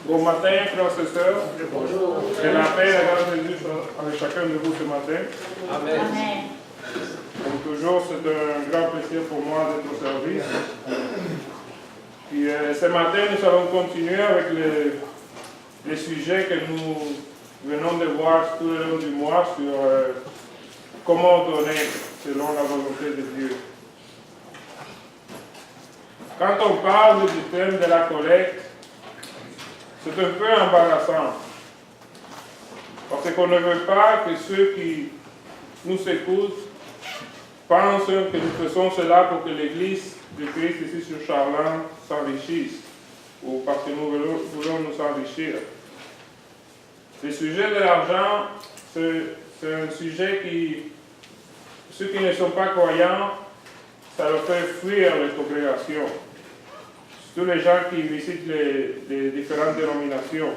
Bon matin, frères et sœurs. Bonjour. Que la paix et la grâce de Jésus soient avec chacun de vous ce matin. Amen. Amen. Comme toujours, c'est un grand plaisir pour moi d'être au service. Puis ce matin, nous allons continuer avec les sujets que nous venons de voir tout le long du mois sur comment donner selon la volonté de Dieu. Quand on parle du thème de la collecte, c'est un peu embarrassant. Parce qu'on ne veut pas que ceux qui nous écoutent pensent que nous faisons cela pour que l'Église de Christ ici sur Charland s'enrichisse, ou parce que nous voulons nous enrichir. Le sujet de l'argent, c'est un sujet qui, ceux qui ne sont pas croyants, ça leur fait fuir les congrégations. Tous les gens qui visitent les différentes dénominations.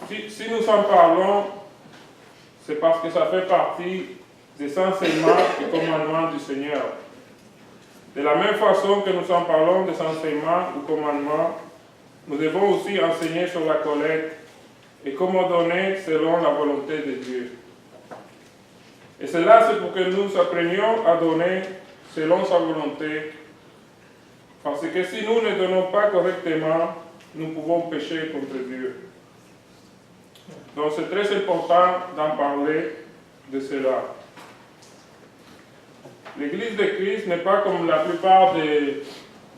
Si nous en parlons, c'est parce que ça fait partie des enseignements et commandements du Seigneur. De la même façon que nous en parlons des enseignements ou commandements, nous devons aussi enseigner sur la collecte et comment donner selon la volonté de Dieu. Et cela, c'est pour que nous apprenions à donner selon sa volonté. Parce que si nous ne donnons pas correctement, nous pouvons pécher contre Dieu. Donc c'est très important d'en parler de cela. L'Église de Christ n'est pas comme la plupart des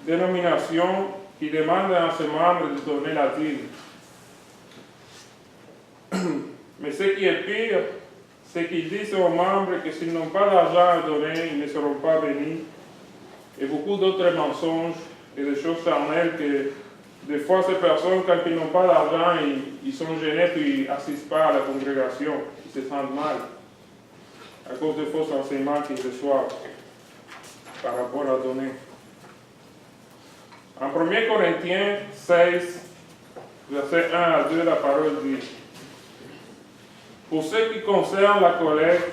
dénominations qui demandent à ses membres de donner la dîme. Mais ce qui est pire, c'est qu'ils disent aux membres que s'ils n'ont pas d'argent à donner, ils ne seront pas bénis. Et beaucoup d'autres mensonges et des choses charnelles que des fois ces personnes, quand ils n'ont pas d'argent, ils sont gênés puis ils n'assistent pas à la congrégation. Ils se sentent mal à cause des faux enseignements qu'ils reçoivent par rapport à donner. En 1 Corinthiens 16, verset 1 à 2, la parole dit: pour ce qui concerne la collecte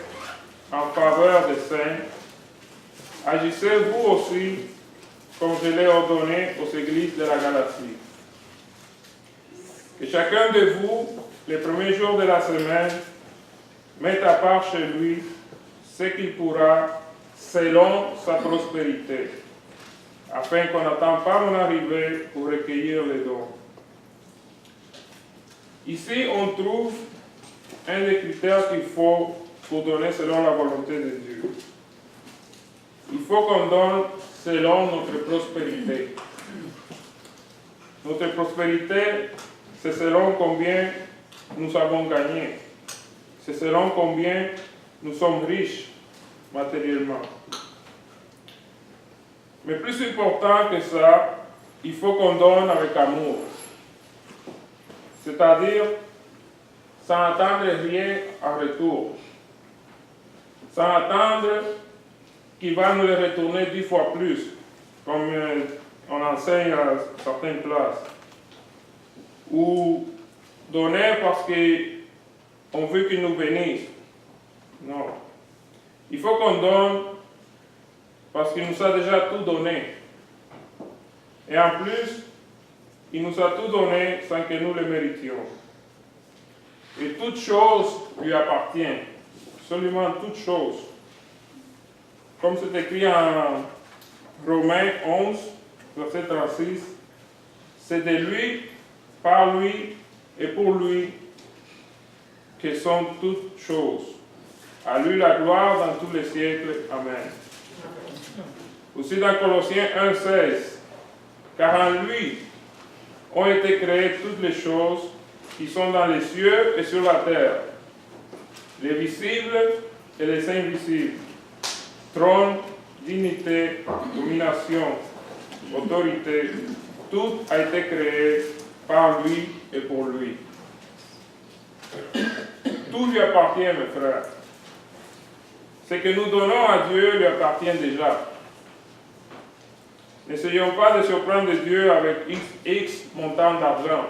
en faveur des saints, agissez vous aussi comme je l'ai ordonné aux églises de la Galatie. Que chacun de vous, les premiers jours de la semaine, mette à part chez lui ce qu'il pourra selon sa prospérité, afin qu'on n'attende pas mon arrivée pour recueillir les dons. Ici, on trouve un des critères qu'il faut pour donner selon la volonté de Dieu. Il faut qu'on donne selon notre prospérité. Notre prospérité, c'est selon combien nous avons gagné. C'est selon combien nous sommes riches matériellement. Mais plus important que ça, il faut qu'on donne avec amour. C'est-à-dire sans attendre rien en retour. Sans attendre qu'il va nous le retourner 10 fois plus, comme on enseigne à certaines places. Ou donner parce qu'on veut qu'il nous bénisse. Non. Il faut qu'on donne parce qu'il nous a déjà tout donné. Et en plus, il nous a tout donné sans que nous le méritions. Et toute chose lui appartient. Absolument toute chose. Comme c'est écrit en Romains 11, verset 36, c'est de lui, par lui et pour lui que sont toutes choses. À lui la gloire dans tous les siècles. Amen. Aussi dans Colossiens 1, 16, car en lui ont été créées toutes les choses qui sont dans les cieux et sur la terre, les visibles et les invisibles, trône, dignité, domination, autorité, tout a été créé par lui et pour lui. Tout lui appartient, mes frères. Ce que nous donnons à Dieu lui appartient déjà. N'essayons pas de surprendre Dieu avec X montant d'argent.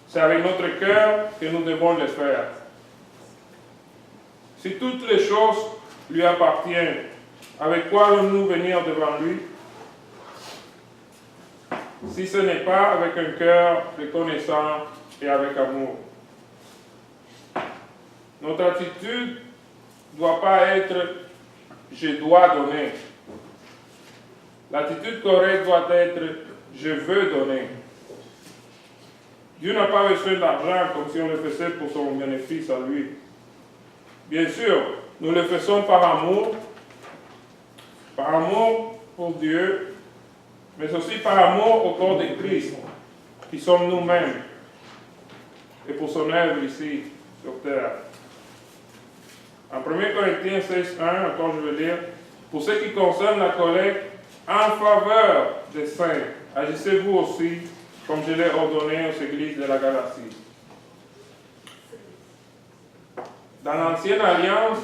C'est avec notre cœur que nous devons le faire. Si toutes les choses lui appartiennent, avec quoi allons-nous venir devant lui? si ce n'est pas avec un cœur reconnaissant et avec amour. Notre attitude ne doit pas être « je dois donner ». L'attitude correcte doit être « je veux donner ». Dieu n'a pas besoin d'argent comme si on le faisait pour son bénéfice à lui. Bien sûr, nous le faisons par amour pour Dieu, mais aussi par amour au corps de Christ, qui sommes nous-mêmes, et pour son œuvre ici, sur terre. En 1 Corinthiens 16:1, encore je vais lire, pour ce qui concerne la collecte en faveur des saints, agissez-vous aussi comme je l'ai ordonné aux églises de la Galatie. Dans l'Ancienne Alliance,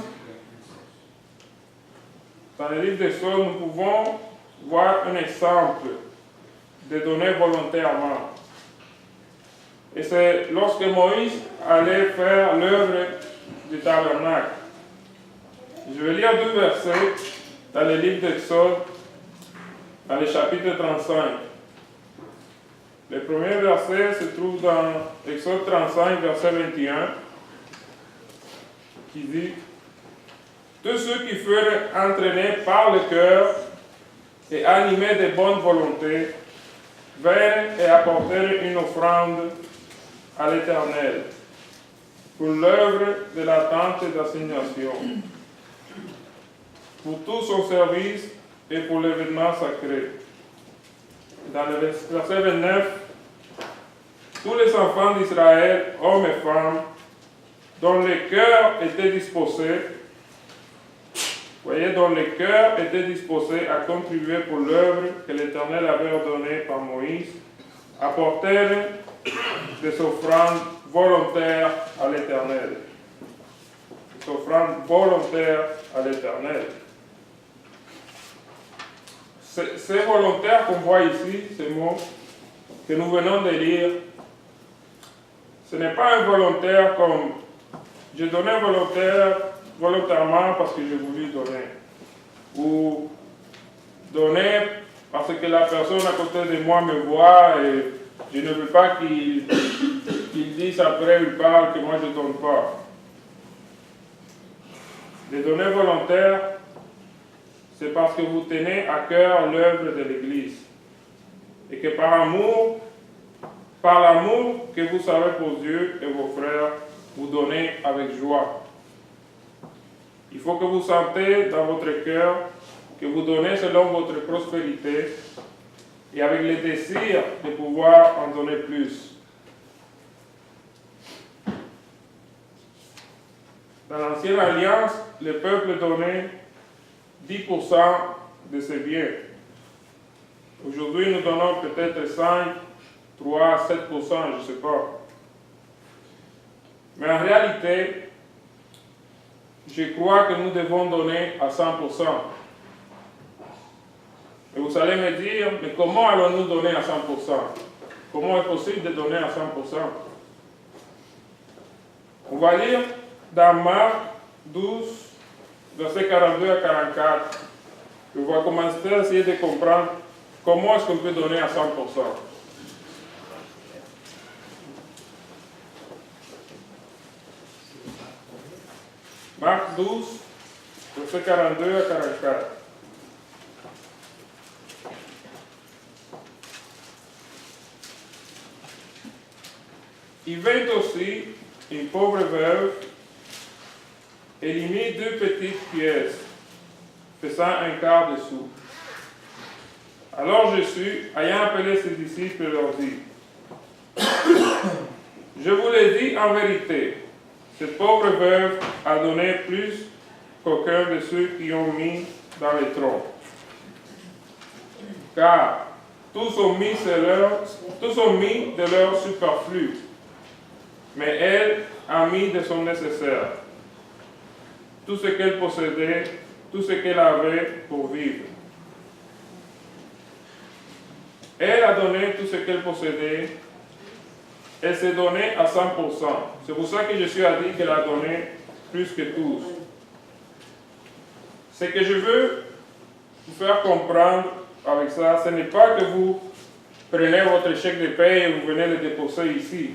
dans le livre d'Exode, nous pouvons voir un exemple de donner volontairement. Et c'est lorsque Moïse allait faire l'œuvre du tabernacle. Je vais lire 2 versets dans le livre d'Exode, dans le chapitre 35. Le premier verset se trouve dans Exode 35, verset 21, qui dit « Tous ceux qui furent entraînés par le cœur et animés de bonne volonté vinrent et apportèrent une offrande à l'Éternel pour l'œuvre de la tente d'assignation, pour tout son service et pour l'événement sacré. » Dans le verset 29, tous les enfants d'Israël, hommes et femmes, dont les cœurs étaient disposés, dont les cœurs étaient disposés à contribuer pour l'œuvre que l'Éternel avait ordonnée par Moïse, apportèrent des offrandes volontaires à l'Éternel. Des offrandes volontaires à l'Éternel. Ces volontaires qu'on voit ici, ces mots que nous venons de lire, ce n'est pas un volontaire comme je donnais volontairement parce que j'ai voulu donner, ou donner parce que la personne à côté de moi me voit et je ne veux pas qu'il dise après, il parle que moi je ne donne pas. Les donner volontaires, c'est parce que vous tenez à cœur l'œuvre de l'Église. Et que par l'amour que vous avez pour Dieu et vos frères, vous donnez avec joie. Il faut que vous sentez dans votre cœur que vous donnez selon votre prospérité et avec le désir de pouvoir en donner plus. Dans l'Ancienne Alliance, le peuple donnait 10% de ses biens. Aujourd'hui, nous donnons peut-être 5, 3, 7%, je ne sais pas. Mais en réalité, je crois que nous devons donner à 100%. Et vous allez me dire, mais comment allons-nous donner à 100%? Comment est-ce possible de donner à 100%? On va lire dans Marc 12, versets 42 à 44. On va commencer à essayer de comprendre comment est-ce qu'on peut donner à 100%. Marc 12, versets 42 à 44. Il vint aussi une pauvre veuve et lui mit 2 petites pièces, faisant un quart de sou. Alors Jésus, ayant appelé ses disciples, leur dit, « Je vous le dis en vérité, cette pauvre veuve a donné plus qu'aucun de ceux qui ont mis dans les troncs. Car tous ont mis de leur superflu, mais elle a mis de son nécessaire, tout ce qu'elle possédait, tout ce qu'elle avait pour vivre. Elle a donné tout ce qu'elle possédait. Elle s'est donnée à 100%. C'est pour ça que Jésus a dit qu'elle a donné plus que tous. Ce que je veux vous faire comprendre avec ça, ce n'est pas que vous prenez votre chèque de paie et vous venez le déposer ici,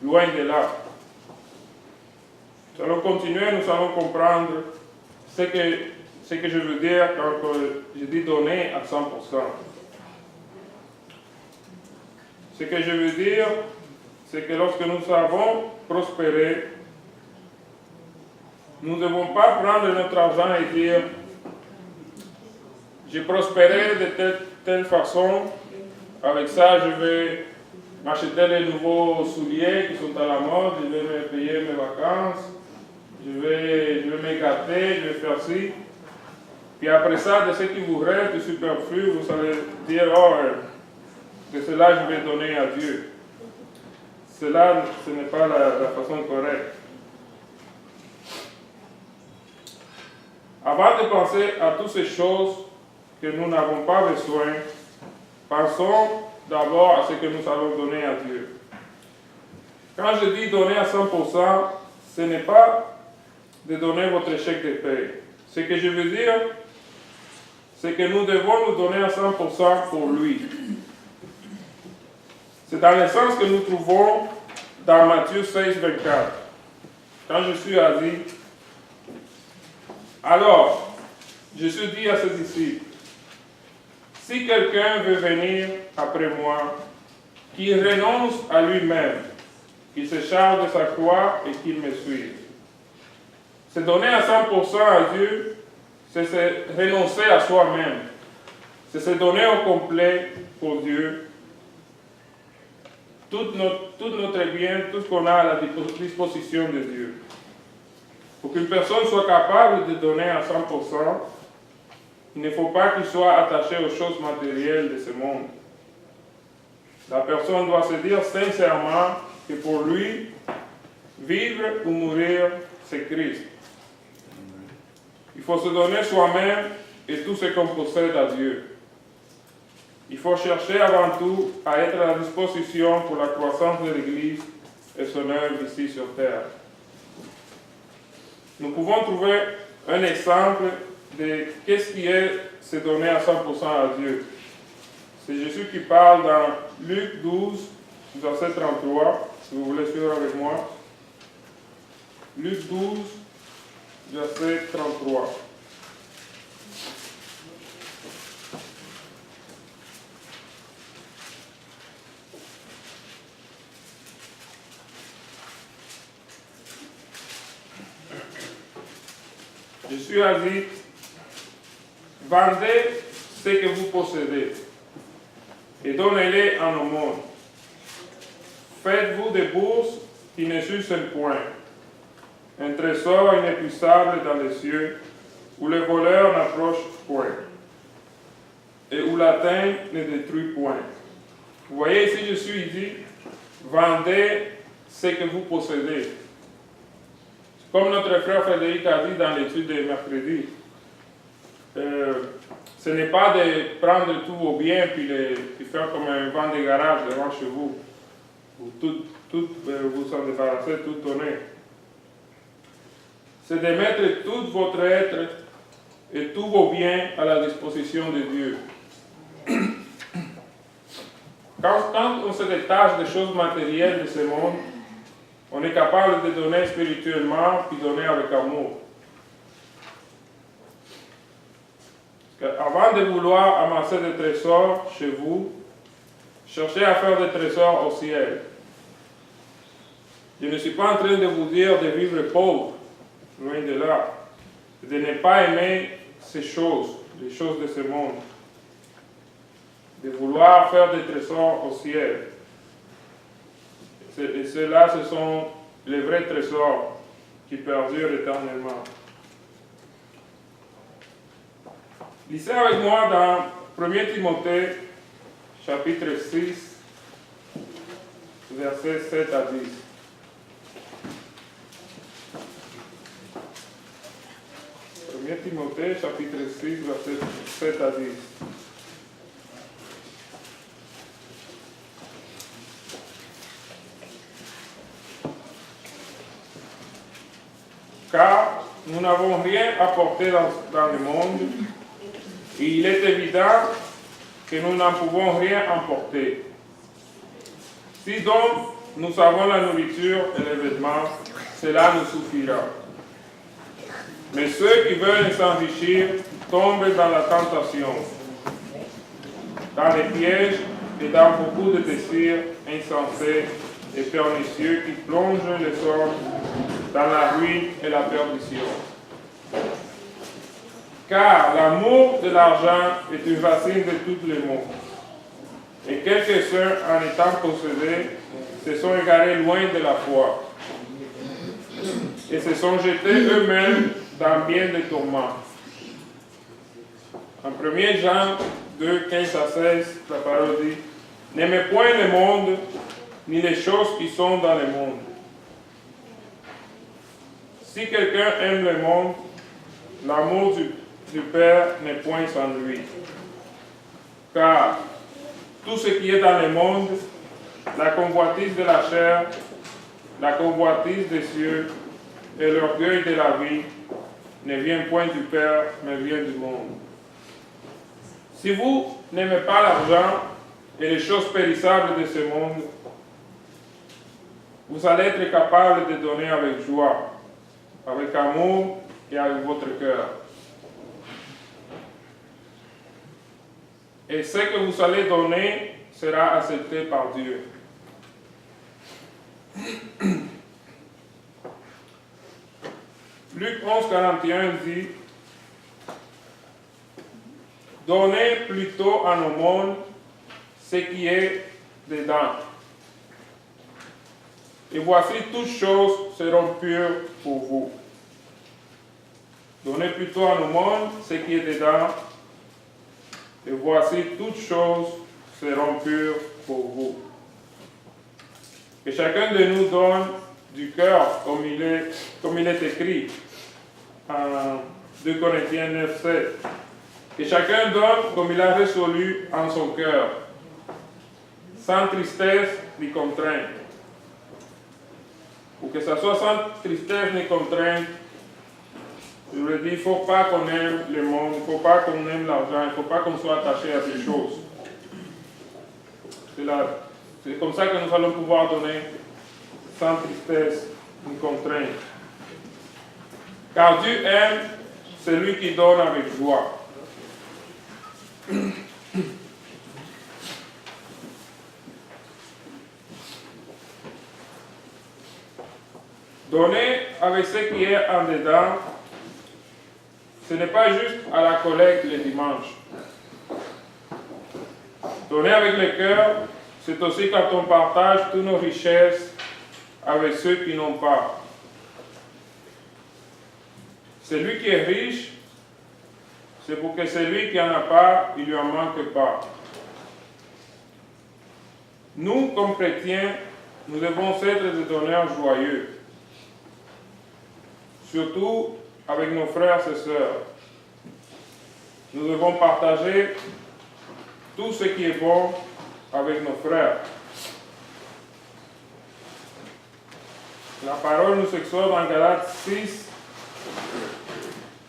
loin de là. Nous allons continuer, nous allons comprendre ce que je veux dire quand je dis donner à 100%. Ce que je veux dire, c'est que lorsque nous avons prospéré, nous ne devons pas prendre notre argent et dire j'ai prospéré de telle façon, avec ça je vais m'acheter les nouveaux souliers qui sont à la mode, je vais me payer mes vacances, je vais me gâter, je vais faire ci. Puis après ça, de ce qui vous reste, du superflu, vous allez dire, oh, de cela je vais donner à Dieu. Cela, ce n'est pas la façon correcte. Avant de penser à toutes ces choses que nous n'avons pas besoin, pensons d'abord à ce que nous allons donner à Dieu. Quand je dis donner à 100%, ce n'est pas de donner votre chèque de paie. Ce que je veux dire, c'est que nous devons nous donner à 100% pour lui. C'est dans le sens que nous trouvons dans Matthieu 16, 24. Quand Jésus a dit, alors, Jésus dit à ses disciples, si quelqu'un veut venir après moi, qu'il renonce à lui-même, qu'il se charge de sa croix et qu'il me suive. Se donner à 100% à Dieu, c'est se renoncer à soi-même. C'est se donner au complet pour Dieu. Tout notre bien, tout ce qu'on a à la disposition de Dieu. Pour qu'une personne soit capable de donner à 100%, il ne faut pas qu'il soit attaché aux choses matérielles de ce monde. La personne doit se dire sincèrement que pour lui, vivre ou mourir, c'est Christ. Il faut se donner soi-même et tout ce qu'on possède à Dieu. Il faut chercher avant tout à être à la disposition pour la croissance de l'Église et son œuvre ici sur terre. Nous pouvons trouver un exemple de qu'est-ce qui est se donner à 100% à Dieu. C'est Jésus qui parle dans Luc 12, verset 33, si vous voulez suivre avec moi. Luc 12, verset 33. Jésus a dit, vendez ce que vous possédez et donnez-les en aumône. Faites-vous des bourses qui ne s'usent point, un trésor inépuisable dans les cieux, où le voleur n'approche point, et où la teinte ne détruit point. Vous voyez ici, Jésus dit, vendez ce que vous possédez. Comme notre frère Frédéric a dit dans l'étude de mercredi, ce n'est pas de prendre tous vos biens puis faire comme un vent de garage devant chez vous, où vous en débarrasser, tout donner. C'est de mettre tout votre être et tous vos biens à la disposition de Dieu. Quand on se détache des choses matérielles de ce monde, on est capable de donner spirituellement puis donner avec amour. Avant de vouloir amasser des trésors chez vous, cherchez à faire des trésors au ciel. Je ne suis pas en train de vous dire de vivre pauvre, loin de là, de ne pas aimer ces choses, les choses de ce monde, de vouloir faire des trésors au ciel. Et ceux-là, ce sont les vrais trésors qui perdurent éternellement. Lisez avec moi dans 1 Timothée, chapitre 6, versets 7 à 10. 1 Timothée, chapitre 6, versets 7 à 10. Car nous n'avons rien apporté dans le monde, et il est évident que nous n'en pouvons rien emporter. Si donc nous avons la nourriture et les vêtements, cela nous suffira. Mais ceux qui veulent s'enrichir tombent dans la tentation, dans les pièges et dans beaucoup de désirs insensés et pernicieux qui plongent les hommes dans la ruine et la perdition. Car l'amour de l'argent est une racine de tous les maux. Et quelques-uns, en étant possédés, se sont égarés loin de la foi et se sont jetés eux-mêmes dans bien des tourments. En 1 Jean 2, 15 à 16, la parole dit: n'aimez point le monde, ni les choses qui sont dans le monde. Si quelqu'un aime le monde, l'amour du Père n'est point en lui. Car tout ce qui est dans le monde, la convoitise de la chair, la convoitise des cieux et l'orgueil de la vie, ne vient point du Père, mais vient du monde. Si vous n'aimez pas l'argent et les choses périssables de ce monde, vous allez être capable de donner avec joie, avec amour et avec votre cœur. Et ce que vous allez donner sera accepté par Dieu. Luc 11, 41 dit: donnez plutôt à nos mondes ce qui est dedans. Et voici toutes choses seront pures pour vous. Donnez plutôt à nos mondes ce qui est dedans. Et voici toutes choses seront pures pour vous. Que chacun de nous donne du cœur, comme il est écrit en 2 Corinthiens 9, 7. Que chacun donne comme il a résolu en son cœur, sans tristesse ni contrainte. Pour que ça soit sans tristesse ni contrainte, je vous le dis, il ne faut pas qu'on aime le monde, il ne faut pas qu'on aime l'argent, il ne faut pas qu'on soit attaché à ces choses. C'est comme ça que nous allons pouvoir donner sans tristesse ni contrainte. Car Dieu aime celui qui donne avec joie. Donner avec ce qui est en dedans, ce n'est pas juste à la collecte le dimanche. Donner avec le cœur, c'est aussi quand on partage toutes nos richesses avec ceux qui n'ont pas. Celui qui est riche, c'est pour que celui qui n'en a pas, il ne lui en manque pas. Nous, comme chrétiens, nous devons être des donneurs joyeux, surtout avec nos frères et sœurs. Nous devons partager tout ce qui est bon avec nos frères. La parole nous exhorte dans Galates 6,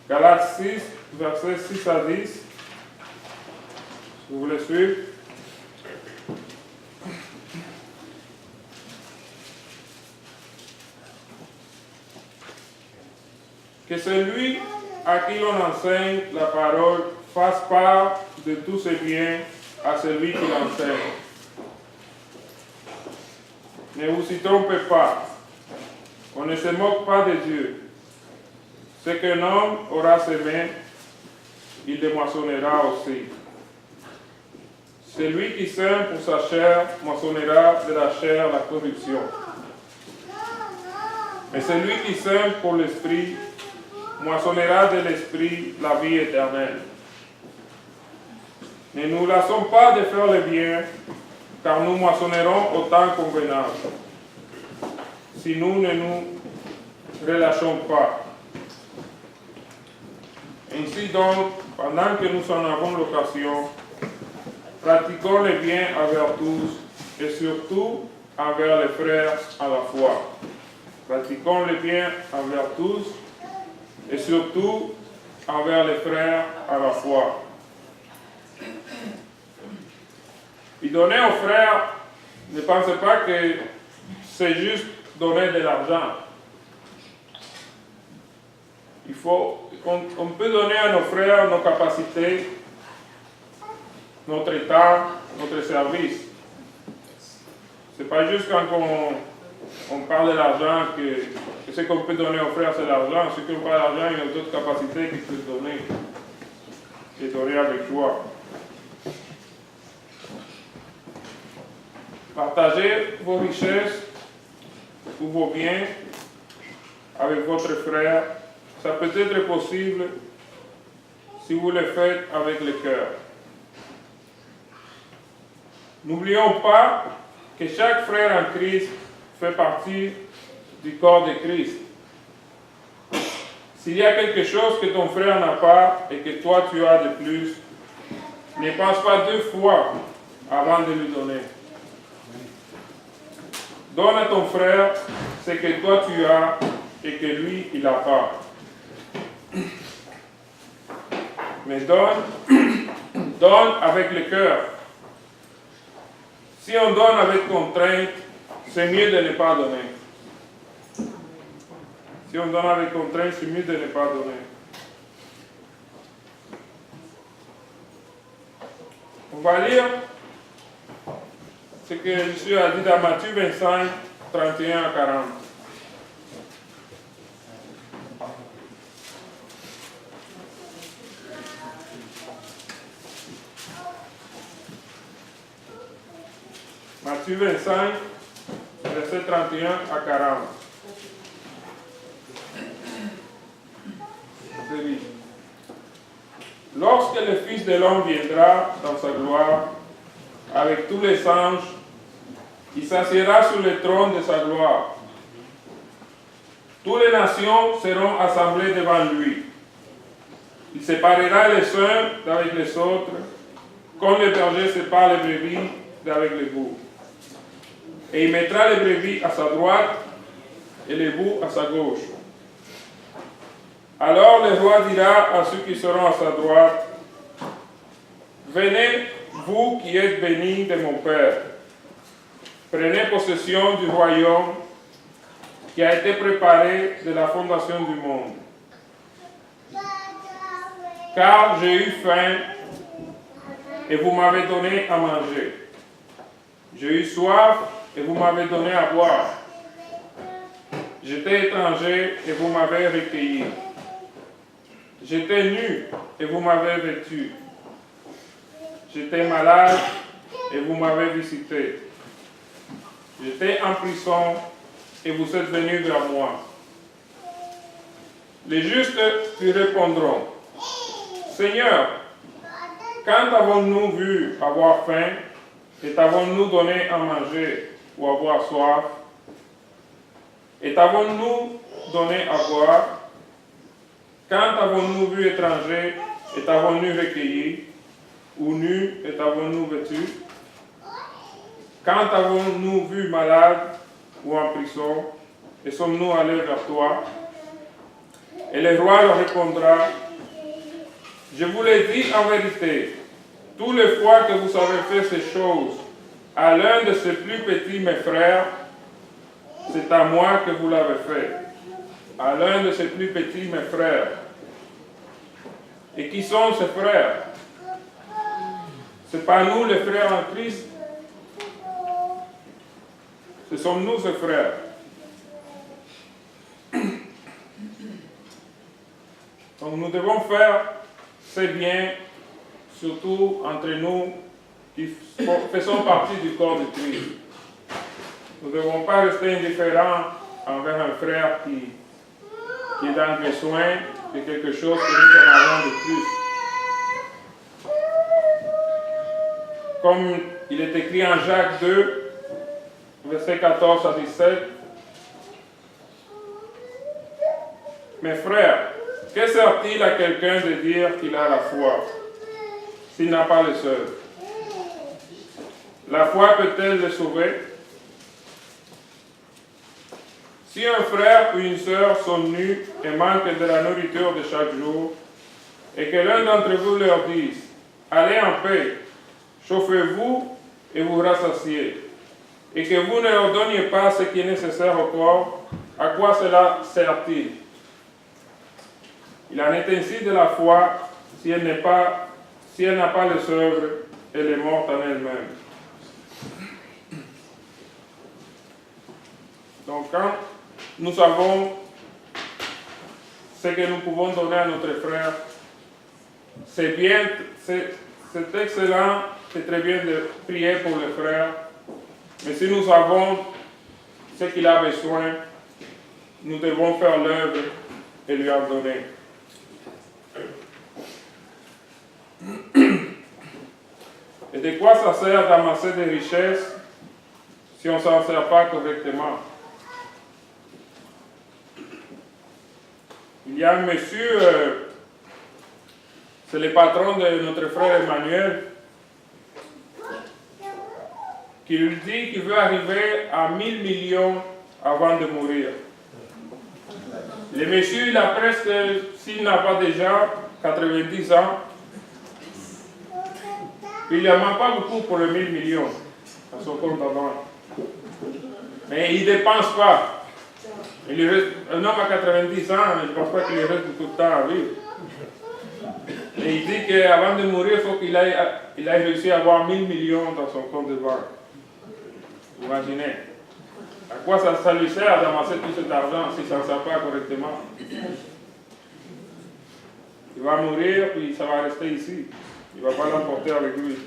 versets 6 à 10. Si vous voulez suivre. Que celui à qui l'on enseigne la parole fasse part de tous ses biens à celui qui l'enseigne. Ne vous y trompez pas, on ne se moque pas de Dieu. Ce qu'un homme aura semé, il le moissonnera aussi. Celui qui sème pour sa chair moissonnera de la chair la corruption. Mais celui qui sème pour l'esprit moissonnera de l'esprit la vie éternelle. Ne nous lassons pas de faire le bien, car nous moissonnerons au temps convenable, si nous ne nous relâchons pas. Ainsi donc, pendant que nous en avons l'occasion, pratiquons le bien envers tous, et surtout envers les frères à la foi. Pratiquons le bien envers tous, et surtout envers les frères à la foi. Et donner aux frères, ne pensez pas que c'est juste donner de l'argent. On peut donner à nos frères nos capacités, notre temps, notre service. Ce n'est pas juste quand on parle de l'argent que ce qu'on peut donner aux frères, c'est l'argent. Ce qu'on parle d'argent, il y a d'autres capacités qu'ils peuvent donner. Et donner avec joie. Partagez vos richesses ou vos biens avec votre frère. Ça peut être possible si vous le faites avec le cœur. N'oublions pas que chaque frère en Christ fait partie du corps de Christ. S'il y a quelque chose que ton frère n'a pas et que toi tu as de plus, ne pense pas 2 fois avant de lui donner. Donne à ton frère ce que toi tu as et que lui, il n'a pas. Mais donne avec le cœur. Si on donne avec contrainte, c'est mieux de ne pas donner. Si on donne avec contrainte, c'est mieux de ne pas donner. On va lire ce que Jésus a dit dans Matthieu 25, 31 à 40. Matthieu 25, verset 31 à 40. Lorsque le Fils de l'homme viendra dans sa gloire, avec tous les anges, il s'assiera sur le trône de sa gloire. Toutes les nations seront assemblées devant lui. Il séparera les uns d'avec les autres, comme le berger sépare les brebis d'avec les boucs. Et il mettra les brebis à sa droite et les boucs à sa gauche. Alors le roi dira à ceux qui seront à sa droite, « Venez, vous qui êtes bénis de mon Père, prenez possession du royaume qui a été préparé de la fondation du monde. Car j'ai eu faim et vous m'avez donné à manger. J'ai eu soif et vous m'avez donné à boire. J'étais étranger et vous m'avez recueilli. J'étais nu et vous m'avez vêtu. J'étais malade et vous m'avez visité. J'étais en prison et vous êtes venus vers moi. » Les justes lui répondront, « Seigneur, quand avons-nous vu avoir faim et t'avons-nous donné à manger ou à boire soif? Et t'avons-nous donné à boire? Quand avons-nous vu étranger et t'avons-nous recueilli? Ou nu et t'avons-nous vêtu? Quand avons-nous vu malade ou en prison et sommes-nous allés vers toi? » Et le roi leur répondra, « Je vous l'ai dit en vérité, tous les fois que vous avez fait ces choses à l'un de ces plus petits mes frères, c'est à moi que vous l'avez fait. À l'un de ces plus petits mes frères. » Et qui sont ces frères? C'est pas nous les frères en Christ. Ce sont nous ces frères. Donc nous devons faire ces biens, surtout entre nous qui faisons partie du corps de Christ. Nous ne devons pas rester indifférents envers un frère qui est dans le besoin de quelque chose que nous en avons de plus. Comme il est écrit en Jacques 2, versets 14 à 17. Mes frères, que sert-il à quelqu'un de dire qu'il a la foi s'il n'a pas les œuvres? La foi peut-elle le sauver? Si un frère ou une sœur sont nus et manquent de la nourriture de chaque jour, et que l'un d'entre vous leur dise, allez en paix, chauffez-vous et vous rassasier, et que vous ne leur donniez pas ce qui est nécessaire au corps, à quoi cela sert-il? Il en est ainsi de la foi, si elle n'a pas les œuvres, elle est morte en elle-même. Donc quand nous savons ce que nous pouvons donner à notre frère, c'est bien, c'est excellent, c'est très bien de prier pour le frère, mais si nous savons ce qu'il a besoin, nous devons faire l'œuvre et lui en donner. Et de quoi ça sert d'amasser des richesses si on ne s'en sert pas correctement? Il y a un monsieur, c'est le patron de notre frère Emmanuel, qui lui dit qu'il veut arriver à 1000 millions avant de mourir. Le monsieur, il a presque, s'il n'a pas déjà, 90 ans. Il n'y a même pas beaucoup pour les 1000 millions à son compte en banque. Mais il ne dépense pas. Il reste, un homme à 90 ans, je ne pense pas qu'il reste beaucoup de temps à vivre. Et il dit qu'avant de mourir, il faut qu'il ait réussi à avoir 1000 millions dans son compte de banque. Imaginez. À quoi ça lui sert d'amasser tout cet argent s'il ne s'en sert pas correctement? Il va mourir, puis ça va rester ici. Il ne va pas l'emporter avec lui.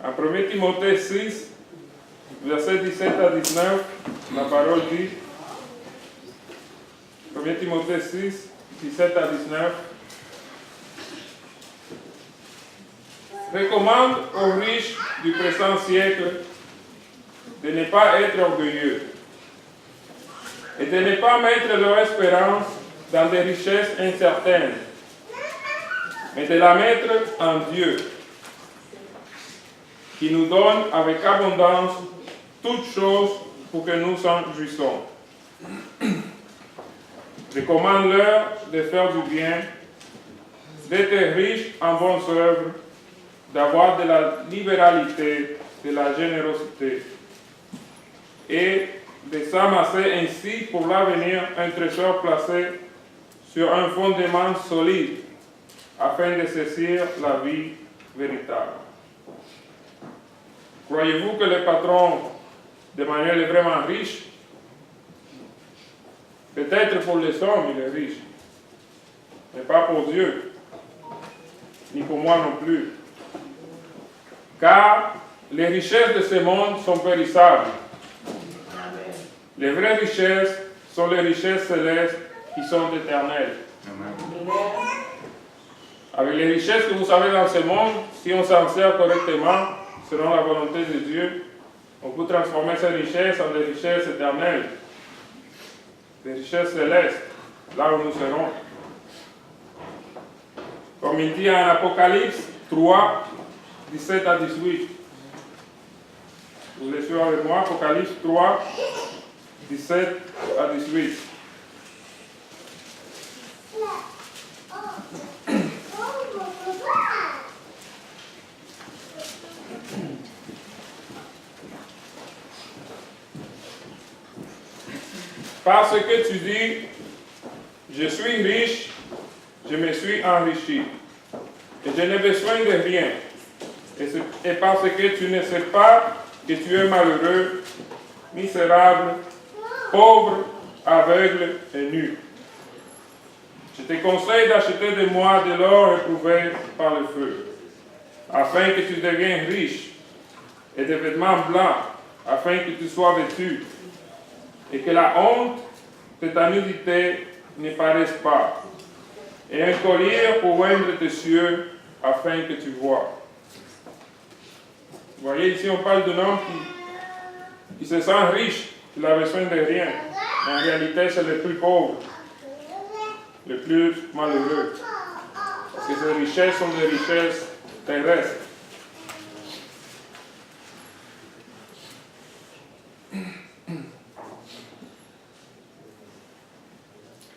En 1 Timothée 6, versets 17 à 19, la parole dit, 1 Timothée 6, 17 à 19, recommande aux riches du présent siècle de ne pas être orgueilleux et de ne pas mettre leur espérance dans des richesses incertaines, mais de la mettre en Dieu, qui nous donne avec abondance toutes choses pour que nous en jouissons. Recommande-leur de faire du bien, d'être riches en bonnes œuvres, d'avoir de la libéralité, de la générosité, et de s'amasser ainsi pour l'avenir un trésor placé sur un fondement solide, afin de saisir la vie véritable. Croyez-vous que le patron d'Emmanuel est vraiment riche? Peut-être pour les hommes, il est riche, mais pas pour Dieu, ni pour moi non plus. Car les richesses de ce monde sont périssables. Les vraies richesses sont les richesses célestes qui sont éternelles. Avec les richesses que vous avez dans ce monde, si on s'en sert correctement, selon la volonté de Dieu, on peut transformer ces richesses en des richesses éternelles, des richesses célestes, là où nous serons. Comme il dit en Apocalypse 3, 17 à 18. Vous les suivez avec moi, Apocalypse 3, 17 à 18. Parce que tu dis, je suis riche, je me suis enrichi, et je n'ai besoin de rien. Et parce que tu ne sais pas que tu es malheureux, misérable, pauvre, aveugle et nu. Je te conseille d'acheter de moi de l'or éprouvé par le feu, afin que tu deviennes riche, et des vêtements blancs, afin que tu sois vêtu, et que la honte de ta nudité ne paraisse pas, et un collier pour oindre tes yeux, afin que tu vois. Vous voyez, ici on parle d'un homme qui se sent riche, qui n'a besoin de rien. Mais en réalité, c'est le plus pauvre, le plus malheureux. Parce que ces richesses sont des richesses terrestres.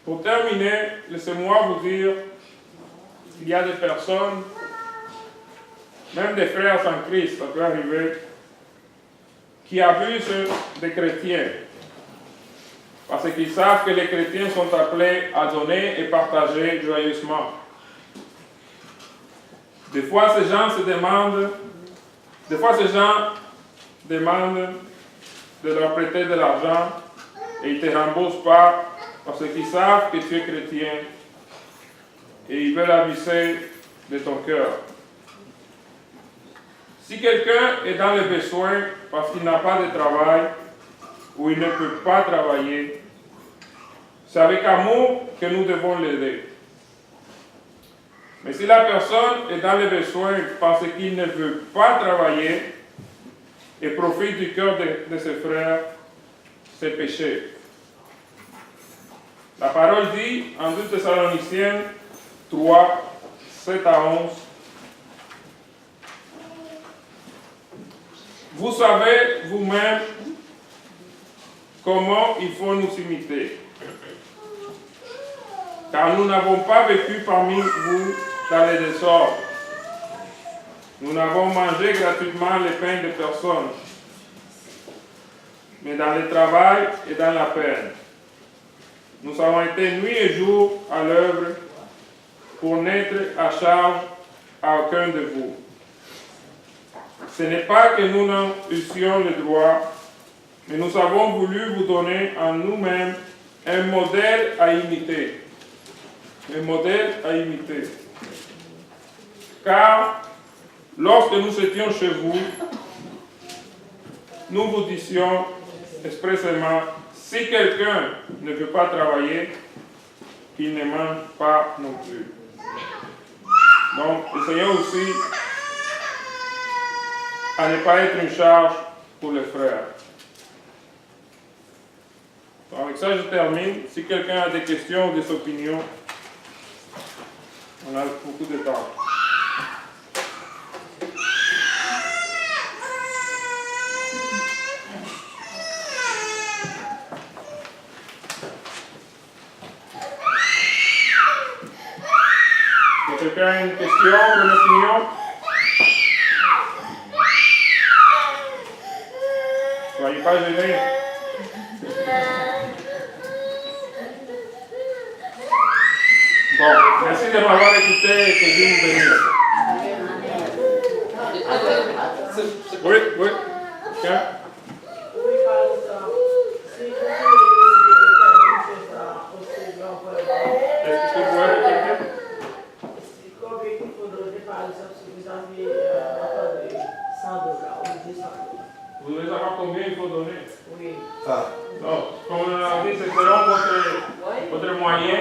Pour terminer, laissez-moi vous dire qu'il y a des personnes même des frères en Christ, ça peut arriver, qui abusent des chrétiens. Parce qu'ils savent que les chrétiens sont appelés à donner et partager joyeusement. Des fois, ces gens demandent de leur prêter de l'argent et ils ne te remboursent pas parce qu'ils savent que tu es chrétien et ils veulent abuser de ton cœur. Si quelqu'un est dans le besoin parce qu'il n'a pas de travail ou il ne peut pas travailler, c'est avec amour que nous devons l'aider. Mais si la personne est dans le besoin parce qu'il ne veut pas travailler et profite du cœur de ses frères, c'est péché. La parole dit en 2 Thessaloniciens 3, 7 à 11, vous savez vous-même comment il faut nous imiter. Car nous n'avons pas vécu parmi vous dans les désordres. Nous n'avons mangé gratuitement les pains de personne, mais dans le travail et dans la peine. Nous avons été nuit et jour à l'œuvre pour n'être à charge à aucun de vous. Ce n'est pas que nous n'en eussions le droit, mais nous avons voulu vous donner en nous-mêmes un modèle à imiter. Un modèle à imiter. Car lorsque nous étions chez vous, nous vous disions expressément, si quelqu'un ne veut pas travailler, qu'il ne mange pas non plus. Donc, essayons aussi à ne pas être une charge pour les frères. Donc, avec ça, je termine. Si quelqu'un a des questions ou des opinions, on a beaucoup de temps. Quelqu'un a une question ou une opinion? Soyez pas gênés. Bon, merci de m'avoir écouté et que Dieu vous bénisse. Oui, oui. Tiens. Est-ce que vous pouvez répéter? Vous voulez savoir combien il faut donner? Oui. Donc, comme on a dit, c'est selon votre moyen.